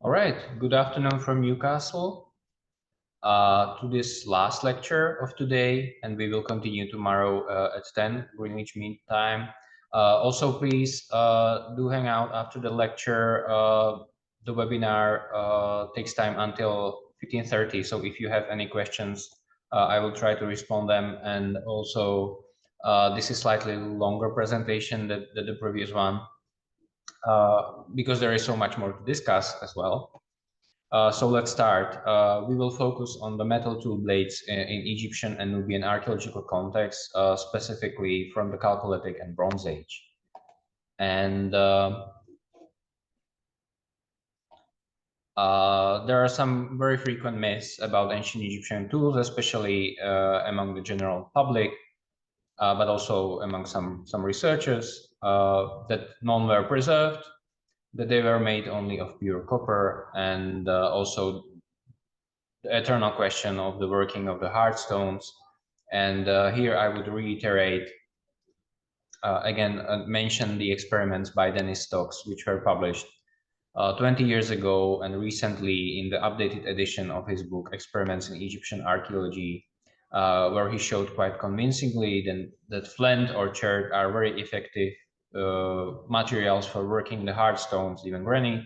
All right, good afternoon from Newcastle to this last lecture of today, and we will continue tomorrow at 10 Greenwich Mean Time. Also, please do hang out after the lecture. The webinar takes time until 15:30, so if you have any questions, I will try to respond them. And also, this is slightly longer presentation than the previous one because there is so much more to discuss as well. So let's start. We will focus on the metal tool blades in Egyptian and Nubian archaeological context, specifically from the Chalcolithic and Bronze Age. And there are some very frequent myths about ancient Egyptian tools, especially among the general public, but also among some researchers, that none were preserved, that they were made only of pure copper, and also the eternal question of the working of the hard stones. And here I would reiterate, mention the experiments by Dennis Stokes, which were published 20 years ago and recently in the updated edition of his book, Experiments in Egyptian Archaeology, where he showed quite convincingly that flint or chert are very effective materials for working the hard stones, even granite.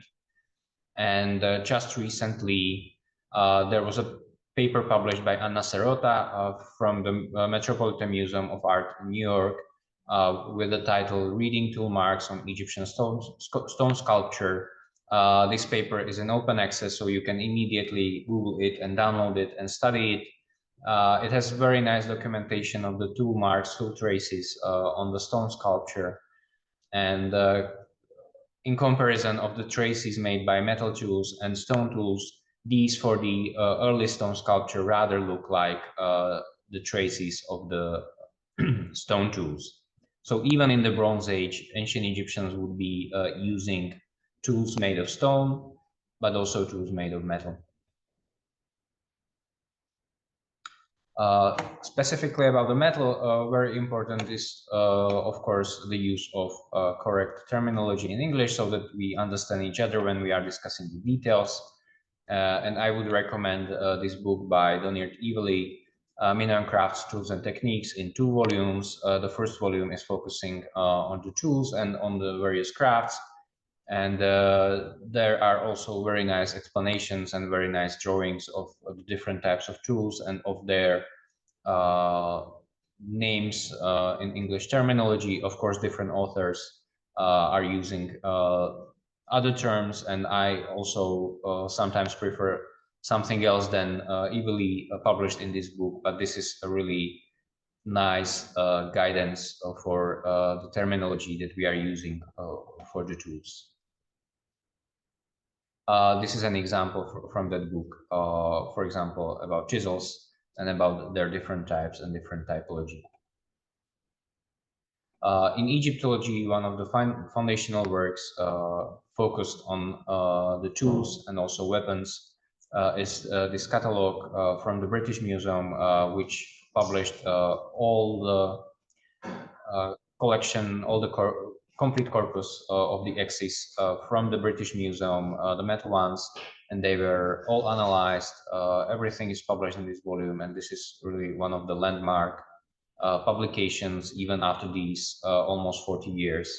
And just recently, there was a paper published by Anna Serota from the Metropolitan Museum of Art in New York with the title Reading Tool Marks on Egyptian Stone Sculpture. This paper is in open access, so you can immediately Google it and download it and study it. It has very nice documentation of the tool marks, tool traces on the stone sculpture. And in comparison of the traces made by metal tools and stone tools, these for the early stone sculpture rather look like the traces of the stone tools. So even in the Bronze Age, ancient Egyptians would be using tools made of stone, but also tools made of metal. Specifically about the metal, very important is, of course, the use of correct terminology in English so that we understand each other when we are discussing the details. And I would recommend this book by Doniert Evely, Mineral Crafts, Tools and Techniques, in 2 volumes. The first volume is focusing on the tools and on the various crafts. And there are also very nice explanations and very nice drawings of the different types of tools and of their names in English terminology. Of course, different authors are using other terms, and I also sometimes prefer something else than evilly published in this book, but this is a really nice guidance for the terminology that we are using for the tools. This is an example from that book, for example, about chisels and about their different types and different typology. In Egyptology, one of the foundational works focused on the tools and also weapons is this catalog from the British Museum, which published all the collection, all the complete corpus of the axes from the British Museum, the metal ones, and they were all analyzed. Everything is published in this volume, and this is really one of the landmark publications, even after these almost 40 years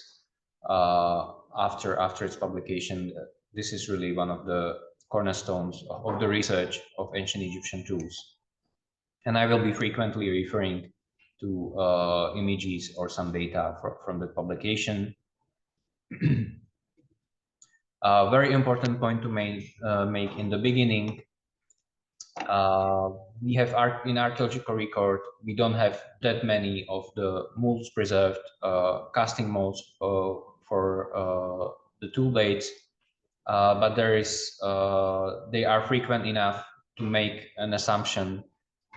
after its publication. This is really one of the cornerstones of the research of ancient Egyptian tools. And I will be frequently referring to images or some data from the publication. Very important point to make in the beginning. We have in archaeological record, we don't have that many of the molds preserved, casting molds for the tool blades, but they are frequent enough to make an assumption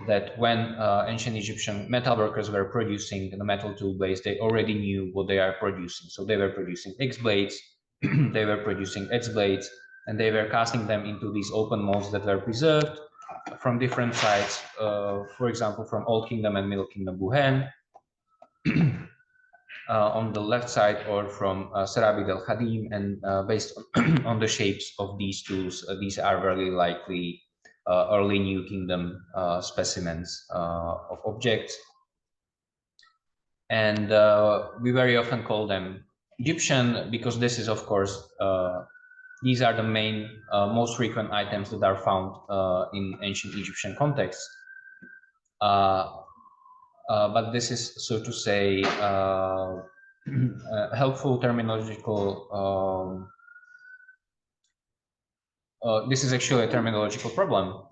that when ancient Egyptian metal workers were producing the metal tool blades, they already knew what they are producing. So they were producing X blades, they were producing X blades, and they were casting them into these open molds that were preserved from different sites, for example, from Old Kingdom and Middle Kingdom Buhen. on the left side, or from Sarabid al-Khadim, and based on the shapes of these tools, these are very likely early New Kingdom specimens of objects. And we very often call them Egyptian because this is, of course, these are the main, most frequent items that are found in ancient Egyptian contexts. But this is, so to say, helpful terminological. This is actually a terminological problem,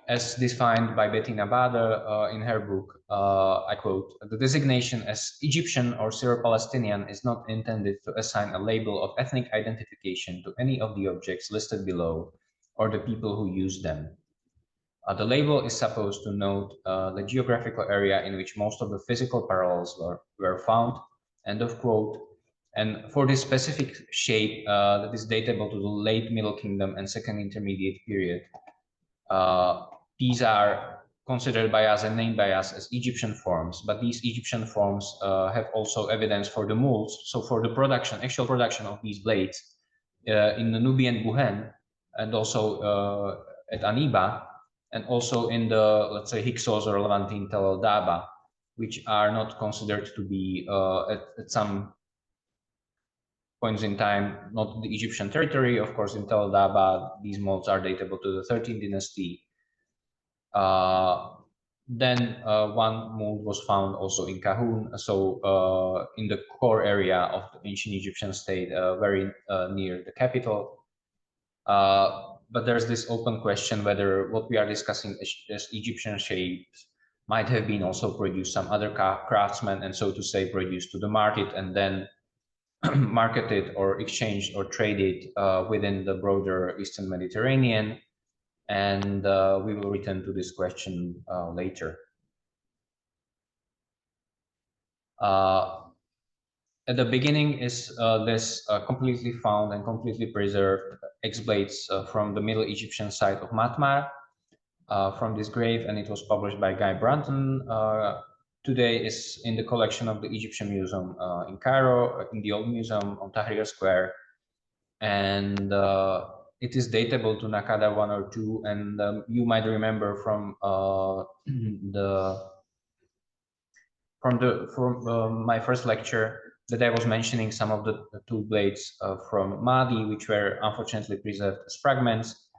as defined by Bettina Bader in her book. I quote: "The designation as Egyptian or Syro-Palestinian is not intended to assign a label of ethnic identification to any of the objects listed below or the people who use them. The label is supposed to note the geographical area in which most of the physical parallels were found," end of quote. And for this specific shape that is datable to the late Middle Kingdom and Second Intermediate period, these are considered by us and named by us as Egyptian forms, but these Egyptian forms have also evidence for the molds. So for the production, actual production of these blades in the Nubian Buhen, and also at Aniba, and also in the, let's say, Hyksos or Levantine Tel El Daba, which are not considered to be at some points in time not the Egyptian territory. Of course, in Tel El Daba, these molds are datable to the 13th dynasty. Then one mold was found also in Kahun, so in the core area of the ancient Egyptian state, very near the capital. But there's this open question whether what we are discussing as Egyptian shapes might have been also produced some other craftsmen, and so to say produced to the market and then marketed or exchanged or traded within the broader Eastern Mediterranean. And we will return to this question later. At the beginning is this completely found and completely preserved X-blades from the Middle Egyptian site of Matmar, from this grave, and it was published by Guy Brunton. Today is in the collection of the Egyptian Museum in Cairo, in the Old Museum on Tahrir Square, and it is datable to Nakada 1 or 2, and you might remember from my first lecture that I was mentioning some of the tool blades from Mahdi, which were unfortunately preserved as fragments.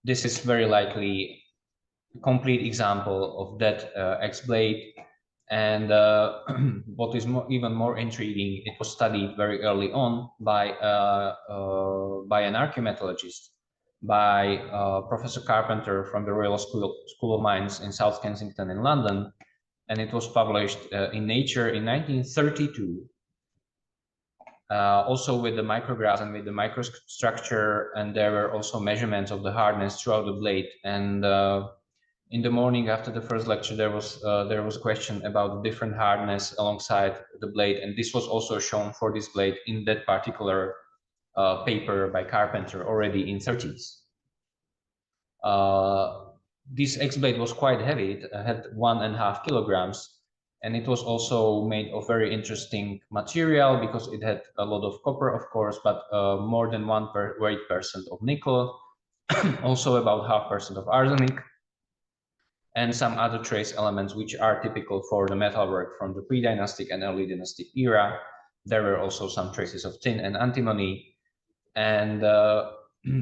This is very likely a complete example of that X-blade. And what is even more intriguing, it was studied very early on by an archaeometallurgist, by Professor Carpenter from the Royal School of Mines in South Kensington in London, and it was published in Nature in 1932. Also with the micrographs and with the microstructure, and there were also measurements of the hardness throughout the blade. And in the morning after the first lecture, there was a question about the different hardness alongside the blade, and this was also shown for this blade in that particular paper by Carpenter already in 30s. This X-blade was quite heavy. It had 1.5 kilograms, and it was also made of very interesting material because it had a lot of copper, of course, but more than 1% of nickel, also about 0.5% of arsenic, and some other trace elements which are typical for the metalwork from the Predynastic and Early Dynastic era. There were also some traces of tin and antimony, and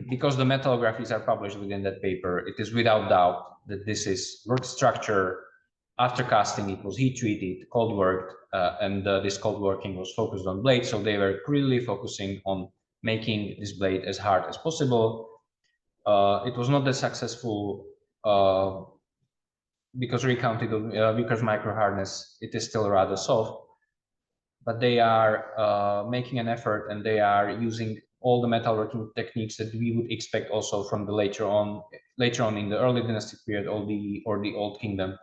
because the metallographies are published within that paper, it is without doubt that this is work structure. After casting, it was heat treated, cold worked, and this cold working was focused on blade. So they were clearly focusing on making this blade as hard as possible. It was not that successful because recounted Vickers micro hardness, it is still rather soft. But they are making an effort, and they are using all the metalworking techniques that we would expect also from the later on in the early dynastic period, or the Old Kingdom.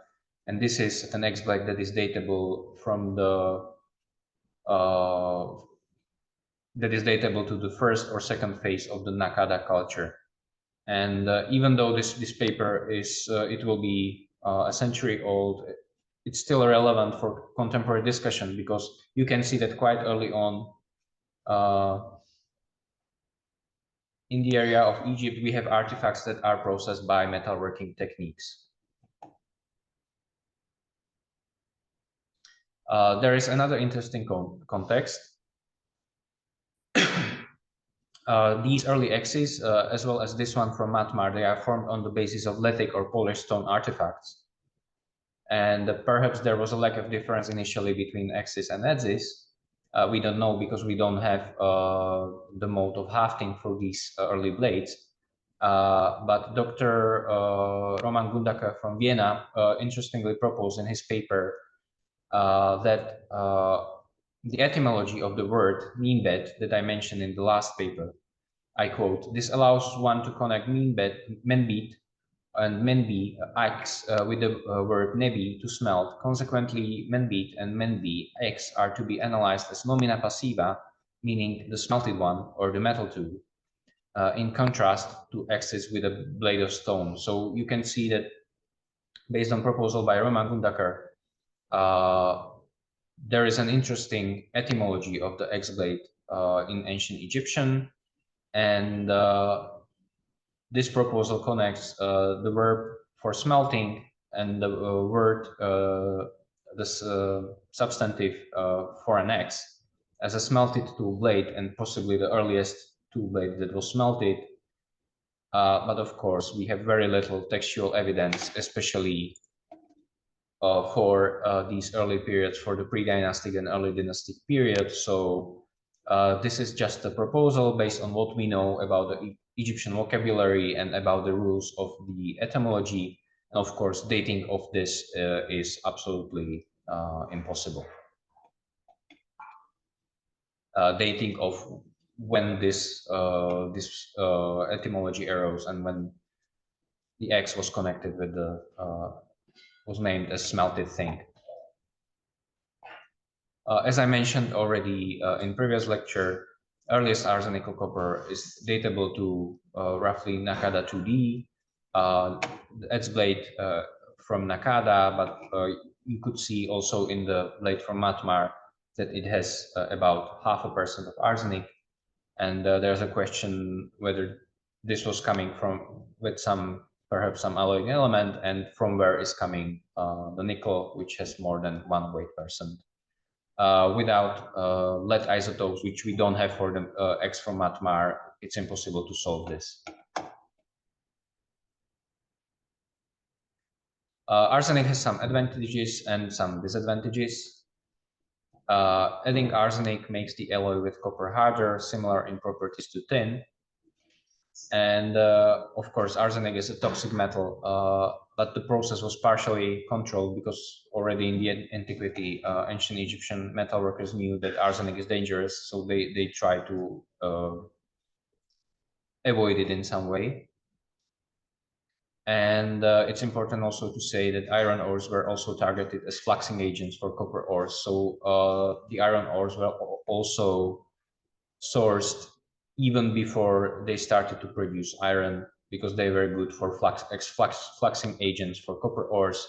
And this is an X-blade that is datable from the that is datable to the first or second phase of the Nakada culture. And even though this paper is it will be a century old, it's still relevant for contemporary discussion, because you can see that quite early on in the area of Egypt, we have artifacts that are processed by metalworking techniques. There is another interesting context. These early axes, as well as this one from Matmar, they are formed on the basis of lithic or polished stone artifacts. And perhaps there was a lack of difference initially between axes and edges. We don't know, because we don't have the mode of hafting for these early blades. But Dr. Roman Gundaka from Vienna interestingly proposed in his paper that the etymology of the word meanbed that I mentioned in the last paper, I quote, "This allows one to connect menbit and menbi axe with the word nebi to smelt. Consequently, menbit and menbi axe are to be analyzed as nomina passiva, meaning the smelted one or the metal tool, in contrast to axes with a blade of stone." So you can see that based on proposal by Roman Gundaker, there is an interesting etymology of the axe blade in ancient Egyptian, and this proposal connects the verb for smelting and the word, this substantive for an axe, as a smelted tool blade, and possibly the earliest tool blade that was smelted. But of course, we have very little textual evidence, especially for these early periods, for the pre-dynastic and early dynastic period. So this is just a proposal based on what we know about the Egyptian vocabulary and about the rules of the etymology. And of course, dating of this is absolutely impossible. Dating of when this etymology arose and when the X was connected with the was named as smelted thing. As I mentioned already in previous lecture, earliest arsenical copper is datable to roughly Nakada 2D. The edge blade from Nakada, but you could see also in the blade from Matmar that it has about 0.5% of arsenic. And there's a question whether this was coming from with perhaps some alloying element, and from where is coming the nickel, which has more than 1 weight%. Without lead isotopes, which we don't have for the X from Matmar, it's impossible to solve this. Arsenic has some advantages and some disadvantages. Adding arsenic makes the alloy with copper harder, similar in properties to tin. And of course, arsenic is a toxic metal, but the process was partially controlled because already in the antiquity, ancient Egyptian metal workers knew that arsenic is dangerous, so they try to avoid it in some way. And it's important also to say that iron ores were also targeted as fluxing agents for copper ores. So the iron ores were also sourced even before they started to produce iron, because they were good for fluxing agents for copper ores.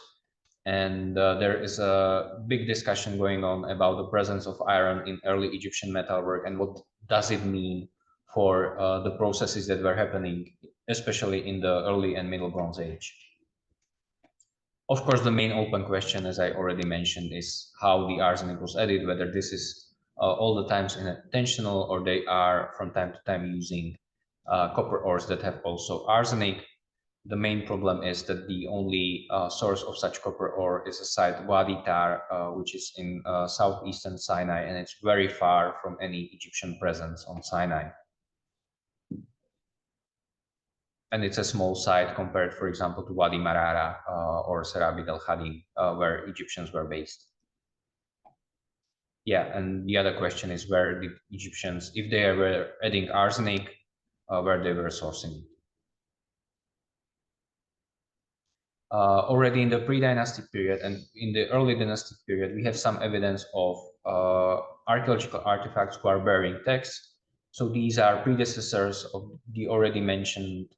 And there is a big discussion going on about the presence of iron in early Egyptian metalwork and what does it mean for the processes that were happening, especially in the early and middle Bronze Age. Of course, the main open question, as I already mentioned, is how the arsenic was added, whether this is all the times intentional, or they are from time to time using copper ores that have also arsenic. The main problem is that the only source of such copper ore is a site Wadi Tar, which is in southeastern Sinai, and it's very far from any Egyptian presence on Sinai. And it's a small site compared, for example, to Wadi Marara or Serabit al-Khadim, where Egyptians were based. Yeah, and the other question is where the Egyptians, if they were adding arsenic, where they were sourcing it. Already in the pre-dynastic period and in the early dynastic period, we have some evidence of archaeological artifacts who are bearing texts. So these are predecessors of the already mentioned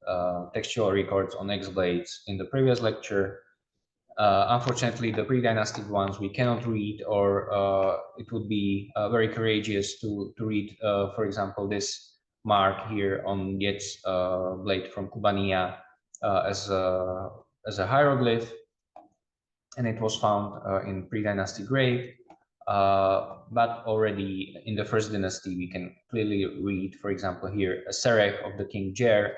textual records on X blades in the previous lecture. Unfortunately, the pre-dynastic ones we cannot read, or it would be very courageous to read, for example, this mark here on Yet's blade from Kubania as a hieroglyph, and it was found in pre-dynastic grave. But already in the first dynasty, we can clearly read, for example, here a serech of the king Jer,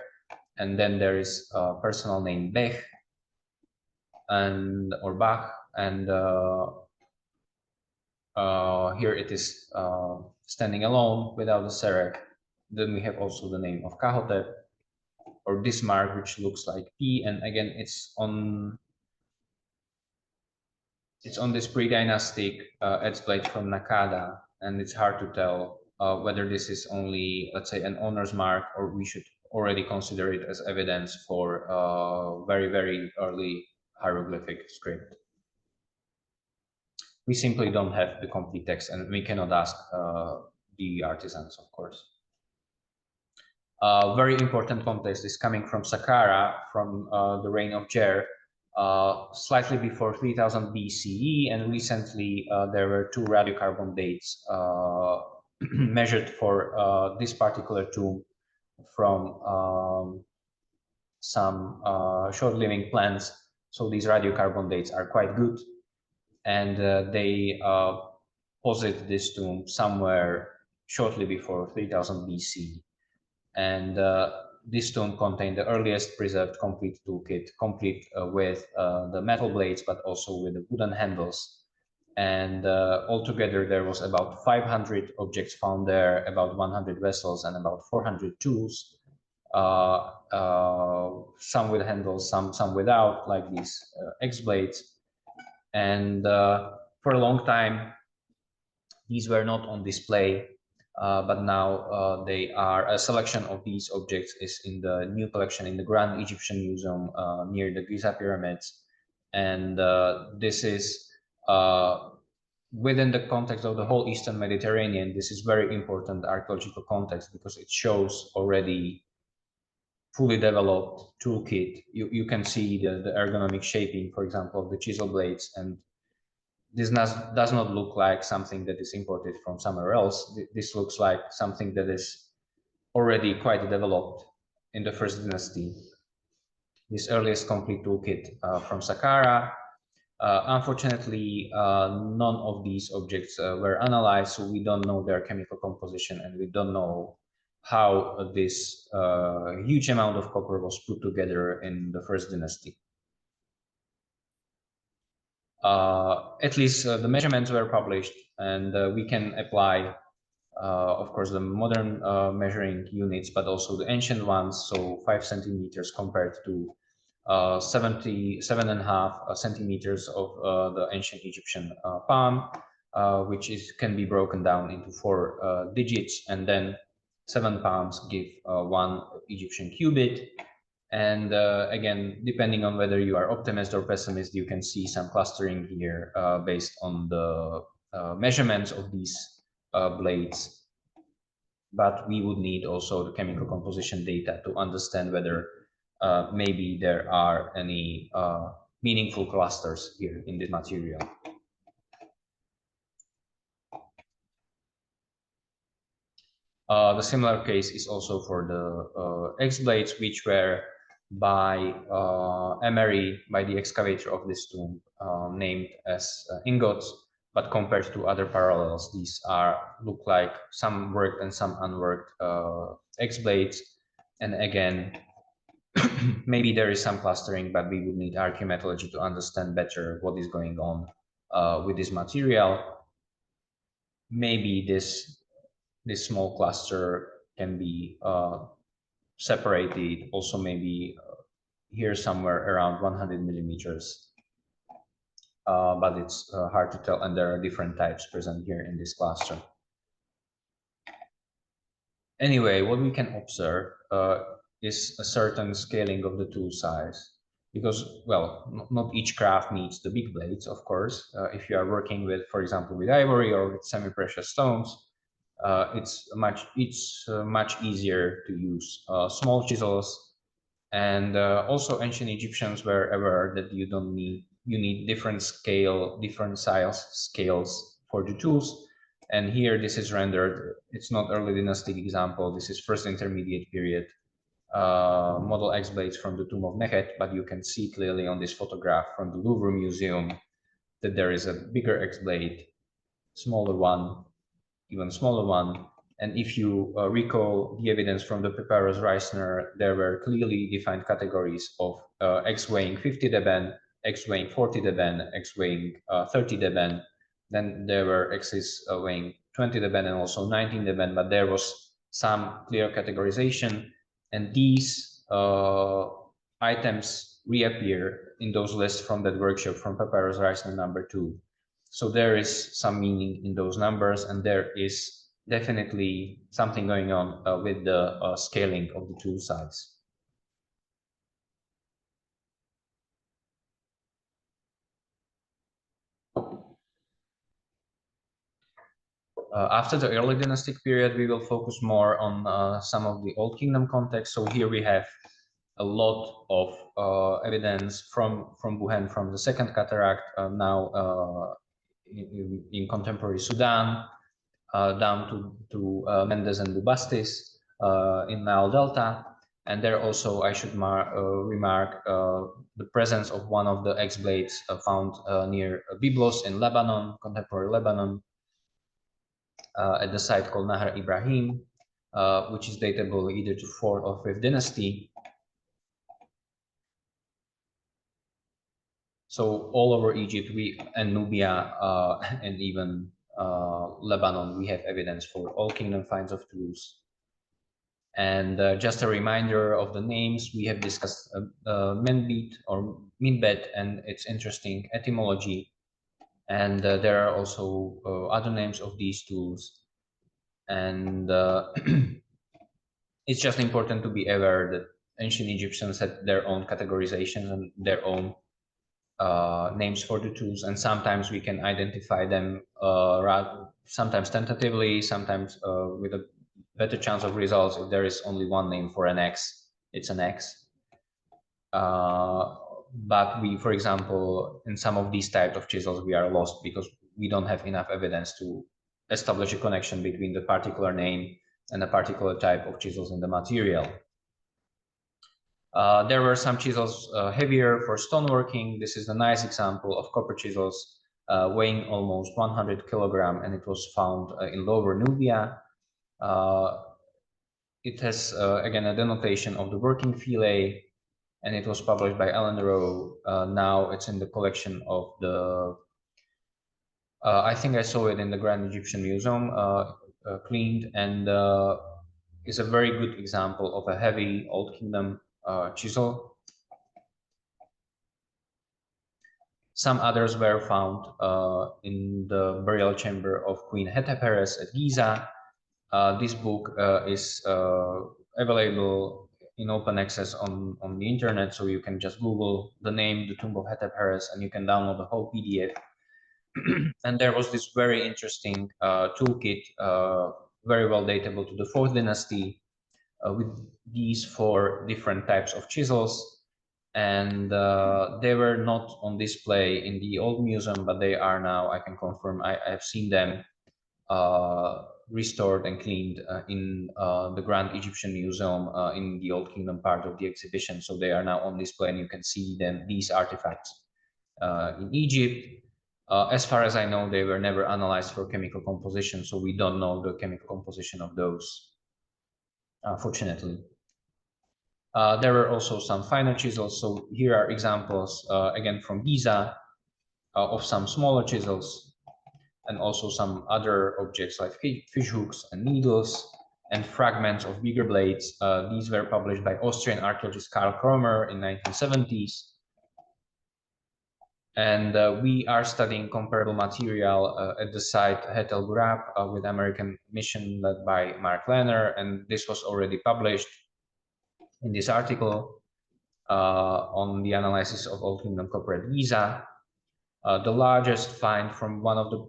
and then there is a personal name Bech, and or Bach, and here it is standing alone without the serech. Then we have also the name of Kahotep, or this mark, which looks like P, and again it's on this pre-dynastic edge plate from Nakada, and it's hard to tell whether this is only, let's say, an owner's mark, or we should already consider it as evidence for very, very early hieroglyphic script. We simply don't have the complete text, and we cannot ask the artisans, of course. Very important context is coming from Saqqara, from the reign of Jer, slightly before 3000 BCE, and recently there were 2 radiocarbon dates measured for this particular tomb from some short-living plants. So these radiocarbon dates are quite good, and they posit this tomb somewhere shortly before 3000 BC. And this tomb contained the earliest preserved complete toolkit, complete with the metal blades, but also with the wooden handles. And altogether, there was about 500 objects found there, about 100 vessels, and about 400 tools. Some with handles, some without, like these X blades. And for a long time, these were not on display. But now they are. A selection of these objects is in the new collection in the Grand Egyptian Museum near the Giza pyramids, and this is within the context of the whole Eastern Mediterranean. This is very important archaeological context because it shows already fully developed toolkit. You can see the ergonomic shaping, for example, of the chisel blades, and this does not look like something that is imported from somewhere else. This looks like something that is already quite developed in the first dynasty. This earliest complete toolkit from Saqqara. Unfortunately, none of these objects were analyzed, so we don't know their chemical composition, and we don't know how this huge amount of copper was put together in the first dynasty. At least the measurements were published, and we can apply, of course, the modern measuring units, but also the ancient ones. So 5 centimeters compared to 77.5 centimeters of the ancient Egyptian palm, which can be broken down into 4 digits, and then 7 palms give 1 Egyptian cubit. And again, depending on whether you are optimist or pessimist, you can see some clustering here based on the measurements of these blades. But we would need also the chemical composition data to understand whether maybe there are any meaningful clusters here in this material. The similar case is also for the X blades, which were by Emery, by the excavator of this tomb, named as ingots, but compared to other parallels, these look like some worked and some unworked X blades. And again, maybe there is some clustering, but we would need archaeometallurgy to understand better what is going on with this material. Maybe this small cluster can be separated also, maybe here somewhere around 100 millimeters, but it's hard to tell, and there are different types present here in this cluster. Anyway, what we can observe is a certain scaling of the tool size, because, well, not each craft needs the big blades, of course. If you are working with, for example, with ivory or with semi-precious stones, it's much easier to use small chisels. And also ancient Egyptians were aware that you don't need you need different size scales for the tools. And here this is rendered, it's not early dynastic example, this is first intermediate period model X blades from the tomb of Nehet, but you can see clearly on this photograph from the Louvre Museum that there is a bigger X blade, smaller one, even smaller one. And if you recall the evidence from the Papyrus Reisner, there were clearly defined categories of X weighing 50 deben, X weighing 40 deben, X weighing 30 deben. Then there were X's weighing 20 deben and also 19 deben, but there was some clear categorization. And these items reappear in those lists from that workshop from Papyrus Reisner #2. So there is some meaning in those numbers, and there is definitely something going on with the scaling of the tool size. After the early dynastic period, we will focus more on some of the Old Kingdom context. So here we have a lot of evidence from Buhen, from the Second Cataract, now in contemporary Sudan, down to Mendes and Bubastis in Nile Delta. And there also I should remark the presence of one of the X blades found near Byblos in Lebanon, contemporary Lebanon, at the site called Nahar Ibrahim, which is datable either to 4th or 5th dynasty. So all over Egypt and Nubia and even Lebanon, we have evidence for all kingdom finds of tools. And just a reminder of the names, we have discussed Menbit or Minbet and its interesting etymology. And there are also other names of these tools. And it's just important to be aware that ancient Egyptians had their own categorizations and their own names for the tools. And sometimes we can identify them sometimes tentatively, sometimes with a better chance of results if there is only one name for an X, it's an X. But we, for example, in some of these types of chisels, we are lost because we don't have enough evidence to establish a connection between the particular name and a particular type of chisels in the material. There were some chisels heavier for stoneworking. This is a nice example of copper chisels weighing almost 100 kilogram, and it was found in Lower Nubia. It has, again, a denotation of the working fillet, and it was published by Ellen Rowe. Now it's in the collection of the, I think I saw it in the Grand Egyptian Museum, cleaned, and is a very good example of a heavy Old Kingdom chisel. Some others were found in the burial chamber of Queen Hetepheres at Giza. This book is available in open access on the internet, so you can just Google the name, the Tomb of Hetepheres, and you can download the whole PDF. And there was this very interesting toolkit, very well datable to the 4th dynasty, with these 4 different types of chisels. And they were not on display in the old museum, but they are now, I can confirm, I've seen them restored and cleaned in the Grand Egyptian Museum in the Old Kingdom part of the exhibition. So they are now on display, and you can see them, these artifacts in Egypt. As far as I know, they were never analyzed for chemical composition, so we don't know the chemical composition of those, fortunately. There were also some finer chisels. So here are examples, again, from Giza, of some smaller chisels, and also some other objects like fish hooks and needles and fragments of bigger blades. These were published by Austrian archaeologist Karl Kromer in 1970s. And we are studying comparable material at the site Het El Ghurab with American mission led by Mark Lehner, and this was already published in this article on the analysis of Old Kingdom copper at Giza. The largest find from one of the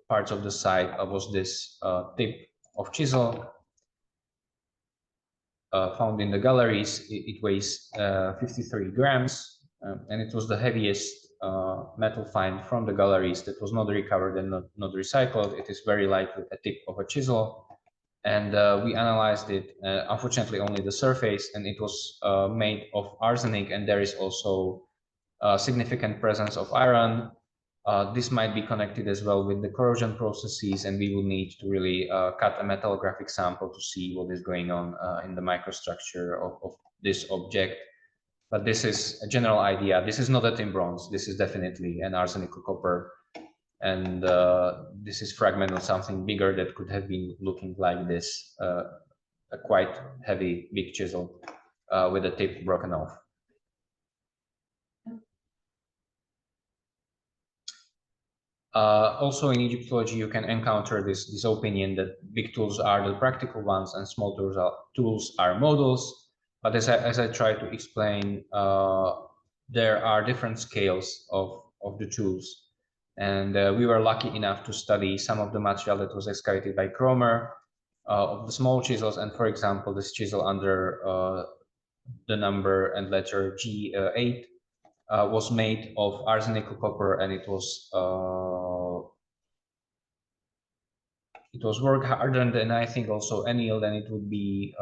parts of the site was this tip of chisel found in the galleries. It weighs 53 grams, and it was the heaviest metal find from the galleries that was not recovered and not recycled. It is very likely a tip of a chisel. And we analyzed it, unfortunately only the surface, and it was made of arsenic, and there is also a significant presence of iron. This might be connected as well with the corrosion processes, and we will need to really cut a metallographic sample to see what is going on in the microstructure of this object. But this is a general idea. This is not a tin bronze. This is definitely an arsenic copper. And this is fragment of something bigger that could have been looking like this, a quite heavy, big chisel with the tip broken off. Also in Egyptology, you can encounter this opinion that big tools are the practical ones and small tools are models. But as I try to explain, there are different scales of the tools. And we were lucky enough to study some of the material that was excavated by Cromer of the small chisels. And for example, this chisel under the number and letter G8 was made of arsenic copper, and it was work hardened, and I think also annealed, and it would be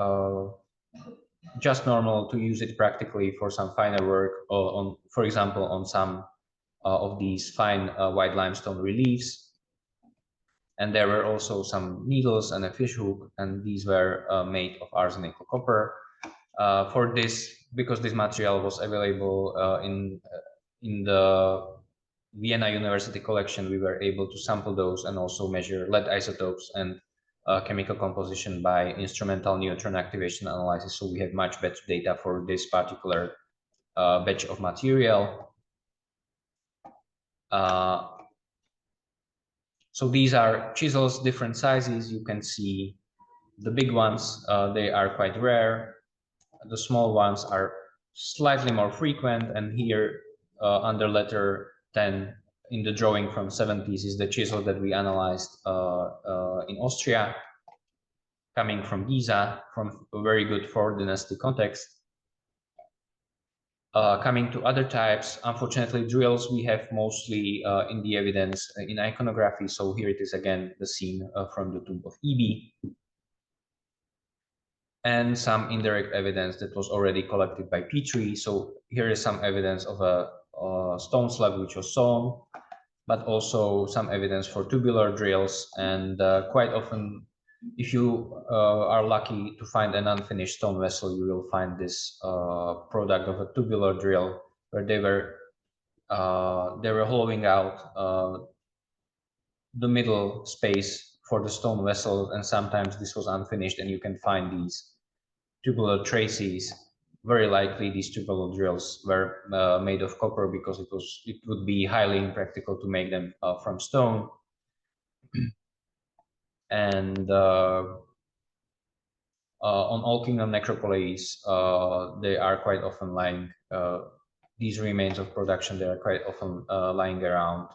just normal to use it practically for some finer work, on, for example, on some of these fine white limestone reliefs. And there were also some needles and a fish hook, and these were made of arsenic copper. For this, because this material was available in the Vienna University collection, we were able to sample those and also measure lead isotopes and chemical composition by instrumental neutron activation analysis. So we have much better data for this particular batch of material. So these are chisels, different sizes. You can see the big ones, they are quite rare. The small ones are slightly more frequent. And here under letter 10 in the drawing from 70s is the chisel that we analyzed in Austria, coming from Giza, from a very good Predynastic context. Coming to other types, unfortunately, drills we have mostly in the evidence in iconography. So here it is again, the scene from the tomb of Ebi. And some indirect evidence that was already collected by Petrie. So here is some evidence of a stone slab which was sawn, but also some evidence for tubular drills. And quite often, if you are lucky to find an unfinished stone vessel, you will find this product of a tubular drill, where they were hollowing out the middle space for the stone vessel, and sometimes this was unfinished, and you can find these tubular traces. Very likely these tubular drills were made of copper, because it would be highly impractical to make them from stone. And on all kingdom necropolis, they are quite often lying, these remains of production, they are quite often lying around,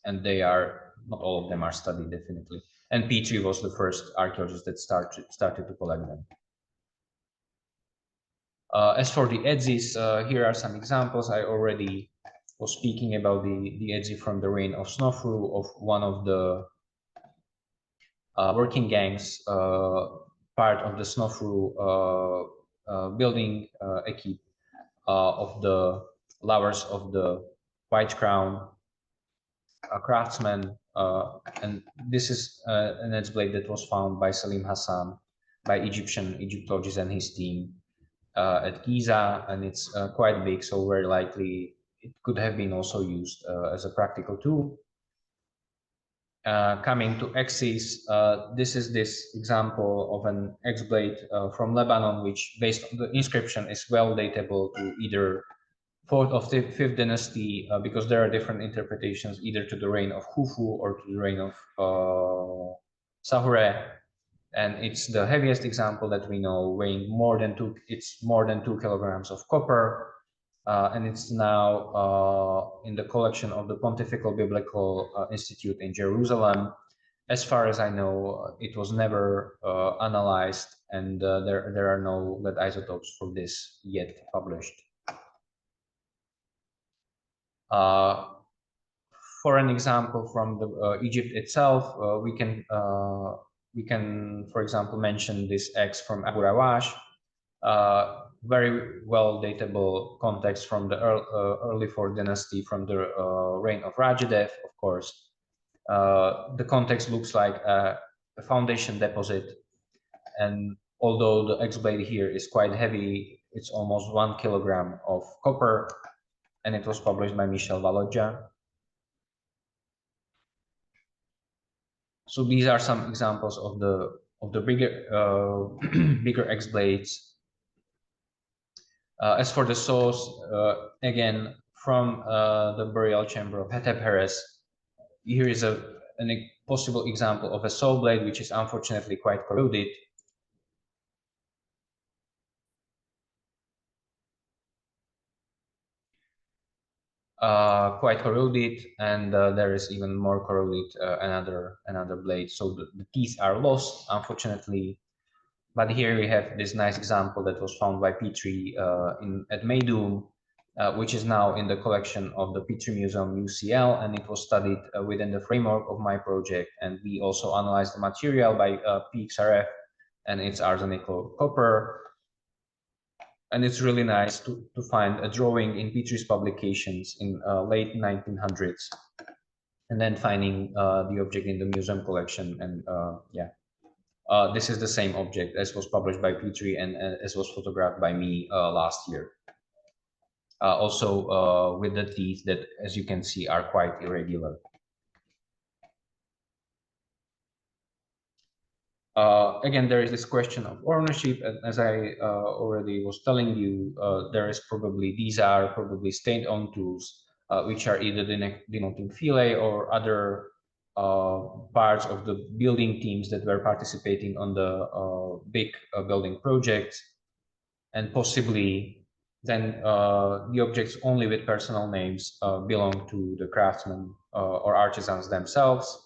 and they are, not all of them are studied definitely. And Petrie was the first archaeologist that started to collect them. As for the edzes, here are some examples. I already was speaking about the edze from the reign of Snofru, of one of the working gangs, part of the Snofru building equipe of the lovers of the White Crown craftsmen. And this is an edge blade that was found by Salim Hassan, by Egyptologists and his team at Giza, and it's quite big, so very likely it could have been also used as a practical tool. Coming to axes, this is this example of an axe blade from Lebanon, which, based on the inscription, is well datable to either 4th or 5th dynasty, because there are different interpretations, either to the reign of Khufu or to the reign of Sahure. And it's the heaviest example that we know, weighing more than 2 kilograms of copper. And it's now in the collection of the Pontifical Biblical Institute in Jerusalem. As far as I know, it was never analyzed, and there are no lead isotopes for this yet published. For an example from the Egypt itself, we can, for example, mention this X from Abu Rawash, very well datable context from the early Fourth Dynasty, from the reign of Rajadev, of course. The context looks like a foundation deposit, and although the X blade here is quite heavy, it's almost 1 kilogram of copper, and it was published by Michel Valoggia. So these are some examples of the bigger bigger X blades. As for the saws, again from the burial chamber of Hetep Heres, here is a possible example of a saw blade which is unfortunately quite corroded. Quite corroded, and there is even more corroded another blade. So the teeth are lost, unfortunately. But here we have this nice example that was found by Petrie at Meidum, which is now in the collection of the Petrie Museum UCL, and it was studied within the framework of my project. And we also analyzed the material by PXRF and its arsenical copper. And it's really nice to find a drawing in Petrie's publications in late 1900s, and then finding the object in the museum collection. And yeah, this is the same object as was published by Petrie and as was photographed by me last year. Also with the teeth that, as you can see, are quite irregular. Again, there is this question of ownership, and as I already was telling you, these are probably state-owned tools, which are either denoting fillet or other parts of the building teams that were participating on the big building projects, and possibly then the objects only with personal names belong to the craftsmen or artisans themselves.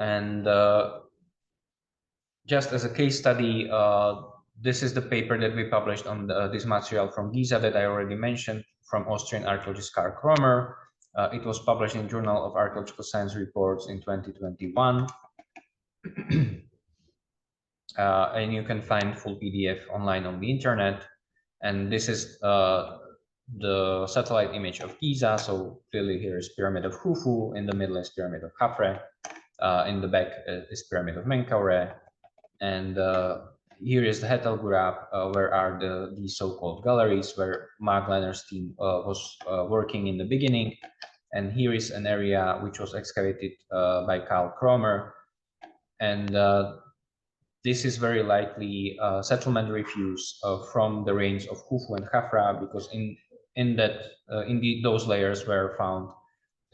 And just as a case study, this is the paper that we published on this material from Giza that I already mentioned, from Austrian archaeologist Karl Kromer. It was published in Journal of Archaeological Science Reports in 2021. And you can find full PDF online on the internet. And this is the satellite image of Giza. So clearly here is Pyramid of Khufu, in the middle is Pyramid of Khafre, in the back is Pyramid of Menkaure, and here is the Hetelgurab, where are the so-called galleries where Mark Lenner's team was working in the beginning. And here is an area which was excavated by Karl Kromer, and this is very likely settlement refuse from the reigns of Khufu and Khafra, because in those layers were found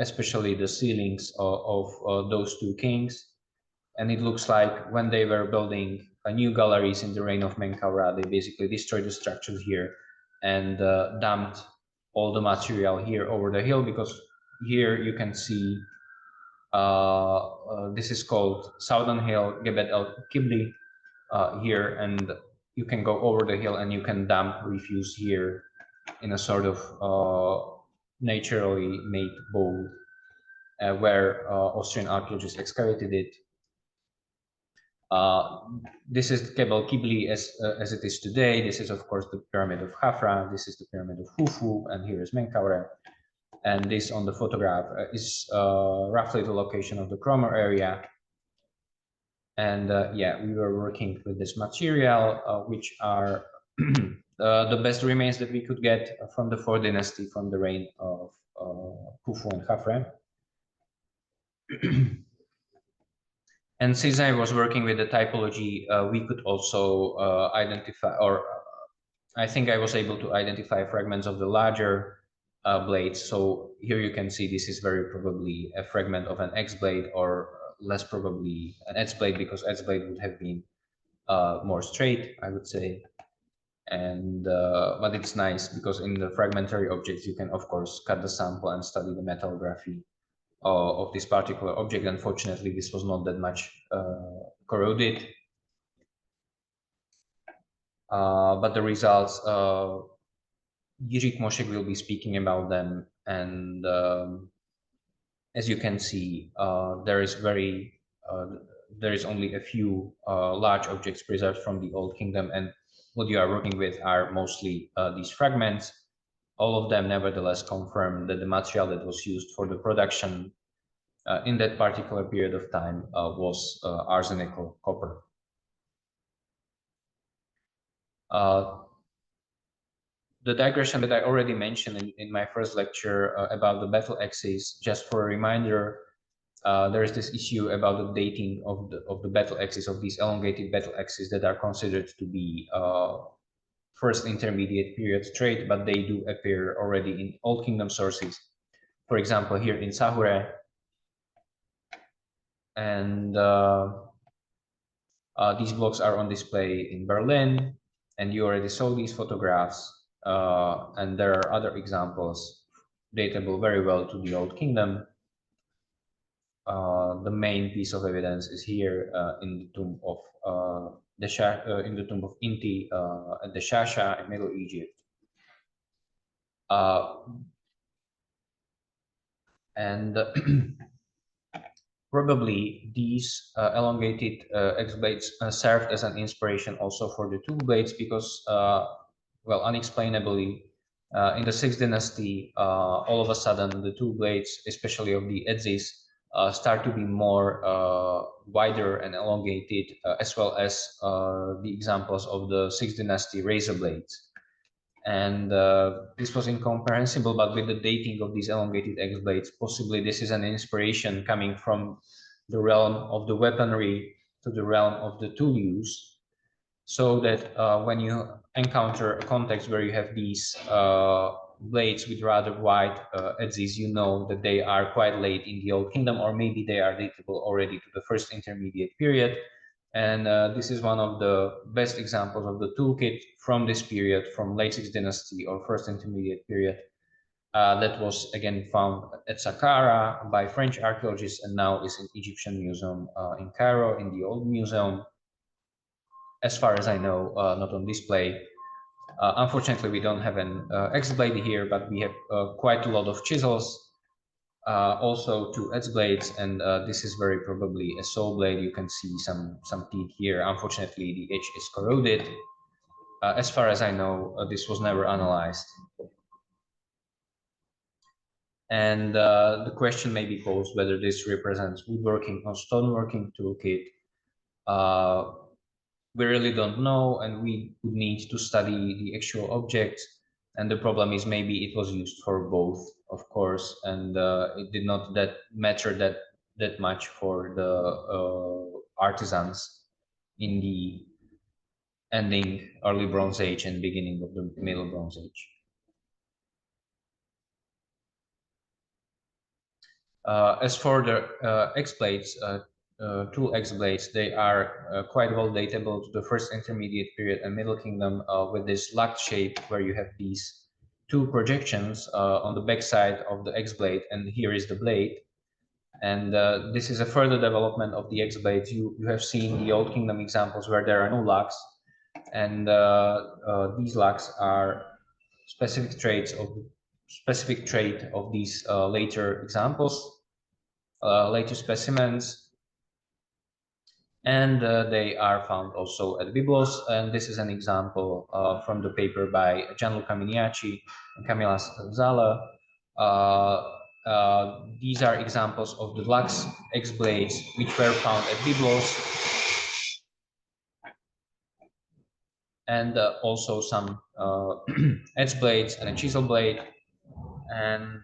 especially the ceilings of those two kings. And it looks like when they were building new galleries in the reign of Menkaura, they basically destroyed the structures here and dumped all the material here over the hill, because here you can see this is called Southern Hill, Gebet el Kibli here, and you can go over the hill and you can dump refuse here in a sort of naturally made bowl where Austrian archaeologists excavated it. This is Gebel Kibli as it is today. This is, of course, the Pyramid of Khafra. This is the Pyramid of Khufu, and here is Menkaure. And this on the photograph is roughly the location of the Cromer area. And yeah, we were working with this material, which are the best remains that we could get from the Fourth Dynasty, from the reign of Khufu and Khafre. And since I was working with the typology, we could also identify, or I think I was able to identify fragments of the larger blades. So here you can see this is very probably a fragment of an X blade, or less probably an X blade, because X blade would have been more straight, I would say. And but it's nice because in the fragmentary objects you can of course cut the sample and study the metallography of this particular object. Unfortunately, this was not that much corroded, but the results Jiří Kmošek will be speaking about them, and as you can see, there is only a few large objects preserved from the Old Kingdom, and what you are working with are mostly these fragments. All of them, nevertheless, confirm that the material that was used for the production in that particular period of time was arsenical copper. The digression that I already mentioned in my first lecture about the battle axes, just for a reminder, there is this issue about the dating of the battle axes, of these elongated battle axes that are considered to be first intermediate period trade, but they do appear already in Old Kingdom sources. For example, here in Sahure, and these blocks are on display in Berlin, and you already saw these photographs. And there are other examples datable very well to the Old Kingdom. The main piece of evidence is here in the tomb of Inti at the Shasha in Middle Egypt. And probably these elongated X blades served as an inspiration also for the tool blades, because, well, unexplainably, in the 6th dynasty, all of a sudden the tool blades, especially of the edges, start to be more wider and elongated, as well as the examples of the 6th dynasty razor blades. And this was incomprehensible, but with the dating of these elongated X blades, possibly this is an inspiration coming from the realm of the weaponry to the realm of the tool use, so that when you encounter a context where you have these blades with rather wide edges, you know that they are quite late in the Old Kingdom, or maybe they are datable already to the first intermediate period. And this is one of the best examples of the toolkit from this period, from late 6th dynasty or first intermediate period, that was again found at Saqqara by French archaeologists, and now is in Egyptian Museum in Cairo, in the Old Museum. As far as I know, not on display. Unfortunately, we don't have an X blade here, but we have quite a lot of chisels, also 2 edge blades, and this is very probably a saw blade. You can see some teeth here. Unfortunately, the edge is corroded. As far as I know, this was never analyzed. And the question may be posed whether this represents woodworking or stoneworking toolkit. We really don't know, and we would need to study the actual object. And the problem is maybe it was used for both, of course, and it did not matter that much for the artisans in the ending early Bronze Age and beginning of the Middle Bronze Age. As for the X blades, tool X blades, they are quite well datable to the first intermediate period and Middle Kingdom, with this locked shape where you have these 2 projections on the back side of the X blade, and here is the blade. And this is a further development of the X blades. You have seen the Old Kingdom examples where there are no locks, and these locks are specific trait of these later examples, later specimens. And they are found also at Byblos, and this is an example from the paper by Gianluca Miniaci and Camila Zala. These are examples of the Lux X blades which were found at Byblos, and also some edge blades and a chisel blade. And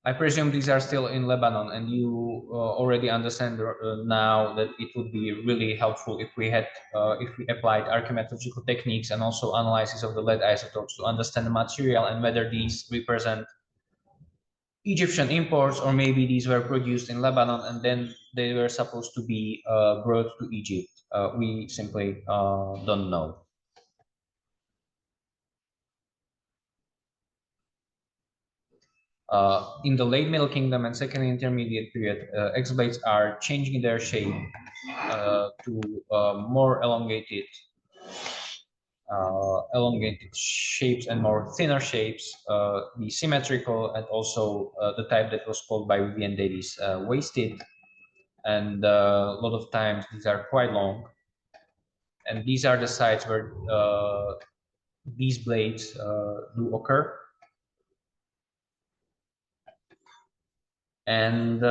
I presume these are still in Lebanon, and you already understand now that it would be really helpful if we applied archaeological techniques and also analysis of the lead isotopes to understand the material and whether these represent Egyptian imports, or maybe these were produced in Lebanon and then they were supposed to be brought to Egypt. We simply don't know. In the late Middle Kingdom and Second Intermediate period, X blades are changing their shape to more elongated elongated shapes and more thinner shapes, the symmetrical, and also the type that was called by Vivian Davis wasted. And a lot of times these are quite long. And these are the sites where these blades do occur. And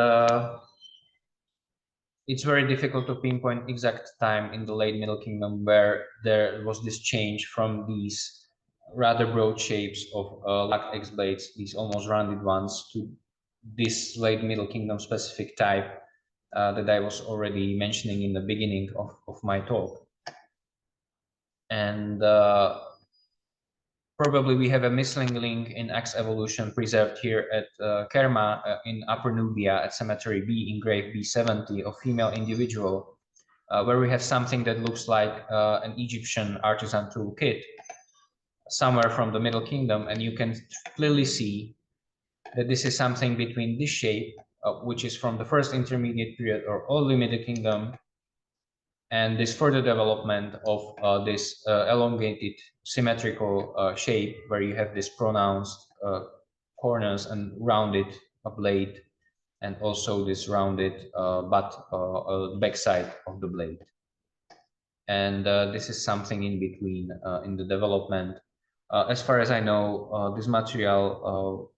it's very difficult to pinpoint exact time in the late Middle Kingdom where there was this change from these rather broad shapes of lax blades, these almost rounded ones, to this late Middle Kingdom specific type that I was already mentioning in the beginning of my talk. And probably we have a missing link in axe evolution preserved here at Kerma in Upper Nubia at Cemetery B in grave B70 of female individual, where we have something that looks like an Egyptian artisan tool kit somewhere from the Middle Kingdom, and you can clearly see that this is something between this shape, which is from the first intermediate period or early Middle Kingdom, and this further development of this elongated symmetrical shape where you have this pronounced corners and rounded blade, and also this rounded backside of the blade. And this is something in between in the development. As far as I know, this material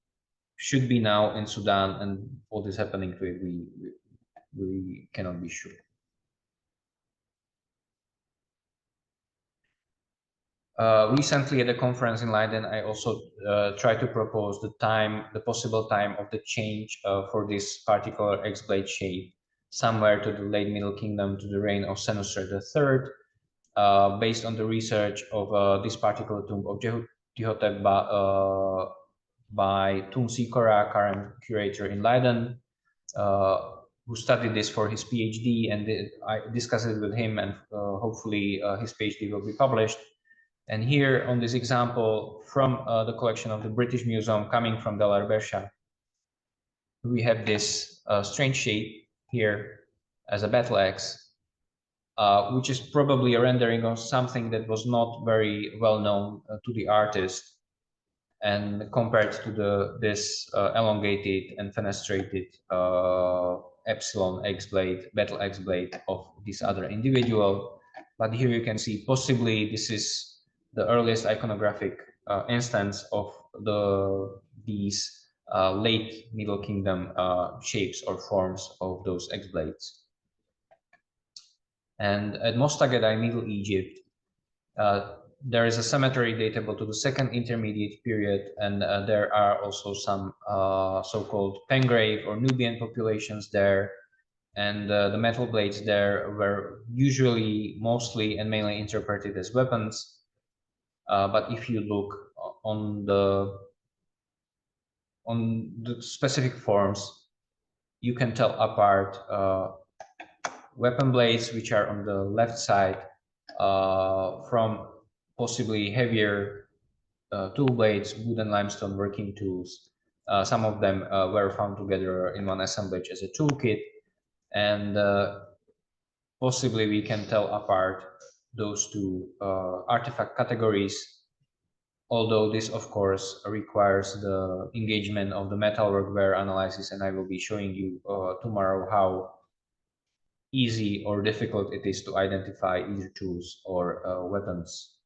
should be now in Sudan, and what is happening to it, we cannot be sure. Recently at a conference in Leiden, I also tried to propose the possible time of the change for this particular X-blade shape, somewhere to the late Middle Kingdom, to the reign of Senusret III, based on the research of this particular tomb of Jehoshaphat by Tung Sikora, current curator in Leiden, who studied this for his PhD, and I discussed it with him, and hopefully his PhD will be published. And here on this example from the collection of the British Museum coming from Delar Bersha, we have this strange shape here as a battle axe, which is probably a rendering of something that was not very well known to the artist, and compared to this elongated and fenestrated epsilon X blade, battle axe blade of this other individual. But here you can see possibly this is the earliest iconographic instance of these late Middle Kingdom shapes or forms of those X blades. And at Mostagaday, Middle Egypt, there is a cemetery datable to the second intermediate period, and there are also some so-called Pengrave or Nubian populations there, and the metal blades there were usually mostly and mainly interpreted as weapons. But if you look on the specific forms, you can tell apart weapon blades, which are on the left side, from possibly heavier tool blades, wooden limestone working tools. Some of them were found together in one assemblage as a toolkit, and possibly we can tell apart those two artifact categories, although this of course requires the engagement of the metalwork wear analysis, and I will be showing you tomorrow how easy or difficult it is to identify either tools or weapons.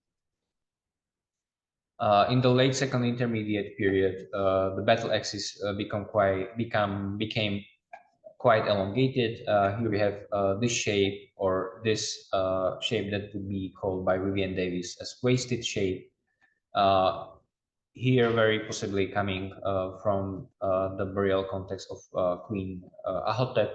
In the late second intermediate period, the battle axes became quite elongated. Here we have this shape, or this shape that would be called by Vivian Davis as wasted shape. Here very possibly coming from the burial context of Queen Ahotep.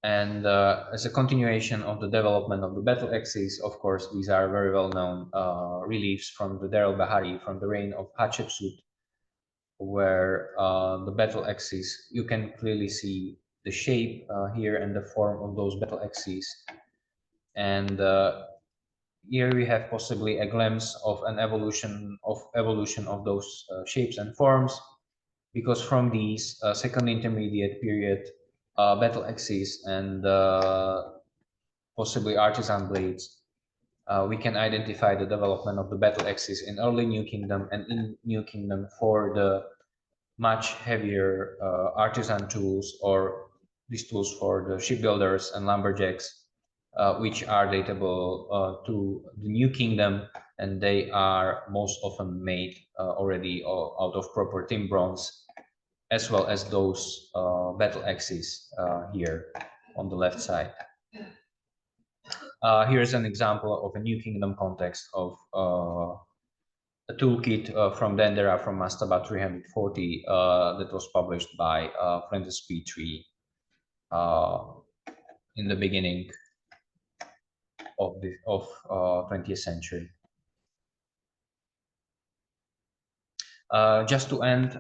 And as a continuation of the development of the battle axes, of course, these are very well-known reliefs from the Deir el-Bahari from the reign of Hatshepsut, where the battle axes, you can clearly see the shape here and the form of those battle axes. And here we have possibly a glimpse of an evolution of those shapes and forms, because from these second intermediate period battle axes and possibly artisan blades, we can identify the development of the battle axis in early New Kingdom and in New Kingdom for the much heavier artisan tools, or these tools for the shipbuilders and lumberjacks, which are datable to the New Kingdom, and they are most often made already out of proper tin bronze, as well as those battle axes here on the left side. Here's an example of a New Kingdom context of a toolkit from Dendera from Mastaba 340 that was published by Flinders Petrie in the beginning of the 20th century. Just to end,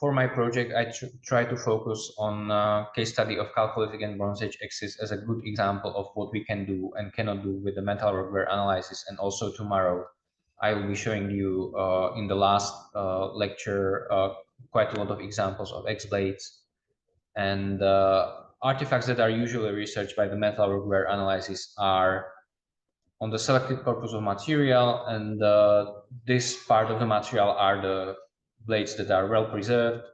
for my project, I try to focus on case study of Chalcolithic and Bronze Age axis as a good example of what we can do and cannot do with the Metalwork wear analysis. And also tomorrow, I will be showing you in the last lecture quite a lot of examples of X-blades and artifacts that are usually researched by the Metalwork wear analysis are on the selected corpus of material, and this part of the material are the blades that are well preserved,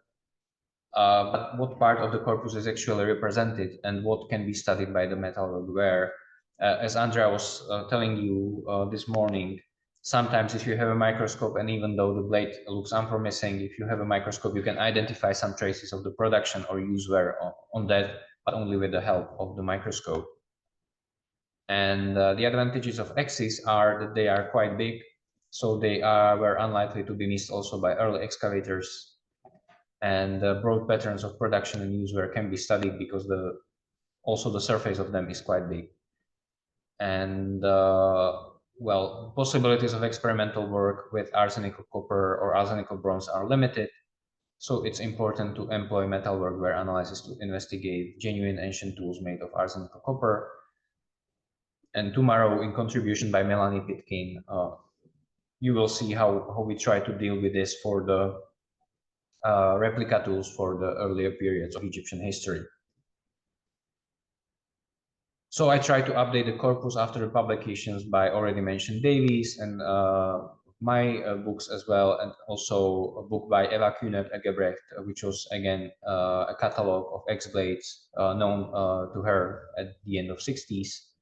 but what part of the corpus is actually represented and what can be studied by the Metalwork wear. As Andrea was telling you this morning, sometimes if you have a microscope, and even though the blade looks unpromising, if you have a microscope, you can identify some traces of the production or use wear on that, but only with the help of the microscope. And the advantages of axes are that they are quite big, so they were unlikely to be missed also by early excavators. And broad patterns of production and use wear can be studied because also the surface of them is quite big. And well, possibilities of experimental work with arsenical copper or arsenical bronze are limited. So it's important to employ metalwork wear analysis to investigate genuine ancient tools made of arsenical copper. And tomorrow, in contribution by Melanie Pitkin, you will see how we try to deal with this for the replica tools for the earlier periods of Egyptian history. So I try to update the corpus after the publications by already mentioned Davies and my books as well, and also a book by Eva Kühnert-Egebrecht, which was again a catalog of X-blades known to her at the end of 60s.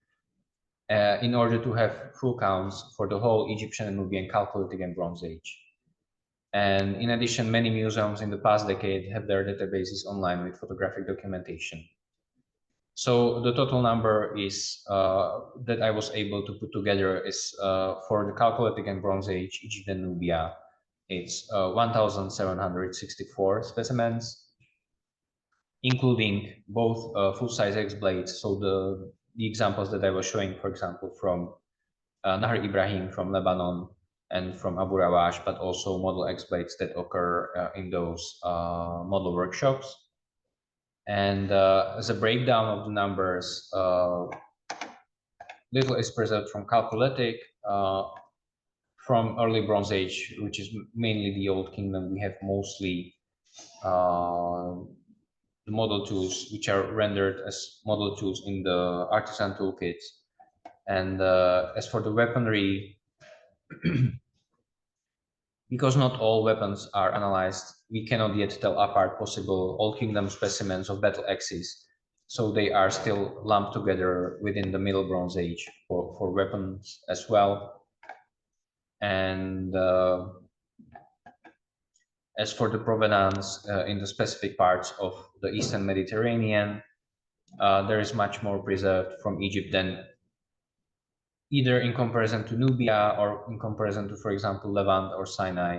In order to have full counts for the whole Egyptian and Nubian Chalcolithic and Bronze Age. And in addition, many museums in the past decade have their databases online with photographic documentation. So the total number is that I was able to put together is for the Chalcolithic and Bronze Age Egypt and Nubia, it's 1,764 specimens, including both full-size X-blades, so the examples that I was showing, for example, from Nahr Ibrahim from Lebanon and from Abu Rawash, but also model X-blades that occur in those model workshops. And as a breakdown of the numbers, little is preserved from Chalcolithic. From early Bronze Age, which is mainly the Old Kingdom, we have mostly the model tools, which are rendered as model tools in the artisan toolkits. And as for the weaponry, because not all weapons are analyzed, we cannot yet tell apart possible Old Kingdom specimens of battle axes. So they are still lumped together within the Middle Bronze Age for weapons as well. And as for the provenance in the specific parts of the Eastern Mediterranean, there is much more preserved from Egypt than either in comparison to Nubia or in comparison to, for example, Levant or Sinai.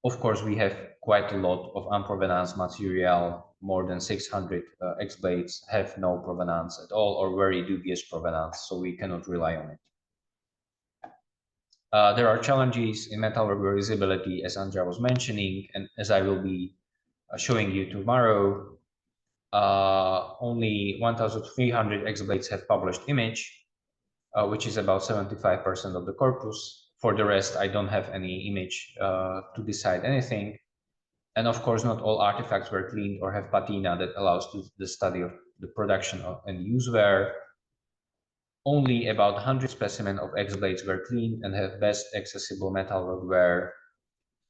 Of course, we have quite a lot of unprovenance material. More than 600 X-blades have no provenance at all or very dubious provenance, so we cannot rely on it. There are challenges in metalwork visibility, as Andrea was mentioning, and as I will be showing you tomorrow, only 1,300 X-blades have published image, which is about 75% of the corpus. For the rest, I don't have any image to decide anything. And of course, not all artifacts were cleaned or have patina that allows the study of the production and use ware. Only about 100 specimens of X blades were cleaned and have best accessible metalwork ware,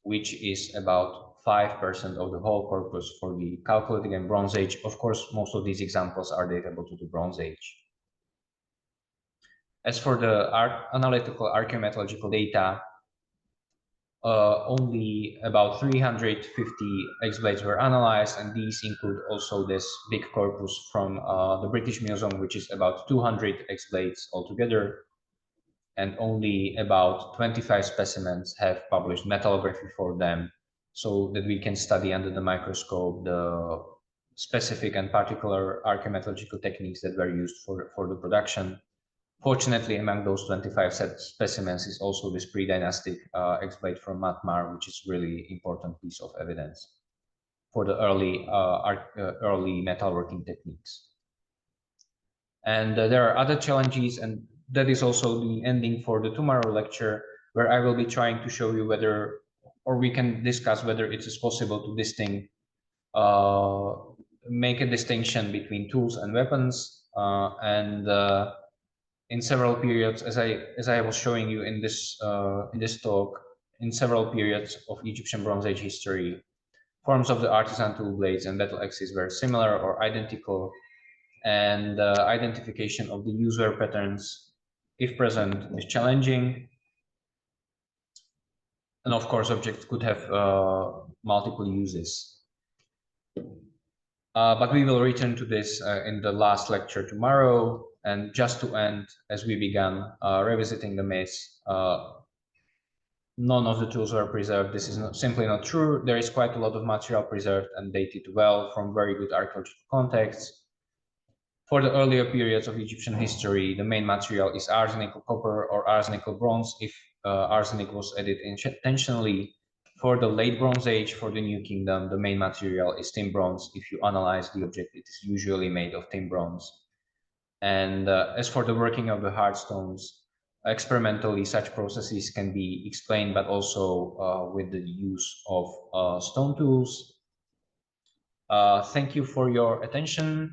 which is about 5% of the whole corpus for the Chalcolithic and Bronze Age. Of course, most of these examples are datable to the Bronze Age. As for the analytical archaeometallurgical data, only about 350 X-blades were analyzed, and these include also this big corpus from the British Museum, which is about 200 X-blades altogether, and only about 25 specimens have published metallography for them, so that we can study under the microscope the specific and particular archaeometallurgical techniques that were used for the production. Fortunately, among those 25 specimens is also this predynastic X-blade from Matmar, which is really important piece of evidence for the early metalworking techniques. And there are other challenges, and that is also the ending for the tomorrow lecture, where I will be trying to show you whether, or we can discuss whether it is possible to make a distinction between tools and weapons, and in several periods, as I was showing you in this talk, in several periods of Egyptian Bronze Age history, forms of the artisan tool blades and battle axes were similar or identical, and identification of the user patterns, if present, is challenging. And of course, objects could have multiple uses. But we will return to this in the last lecture tomorrow. And just to end, as we began revisiting the myths, none of the tools were preserved. This is simply not true. There is quite a lot of material preserved and dated well from very good archaeological contexts. For the earlier periods of Egyptian history, the main material is arsenic copper or arsenic bronze if arsenic was added intentionally. For the late Bronze Age, for the New Kingdom, the main material is tin bronze. If you analyze the object, it is usually made of tin bronze. And as for the working of the hard stones, experimentally such processes can be explained, but also with the use of stone tools. Thank you for your attention.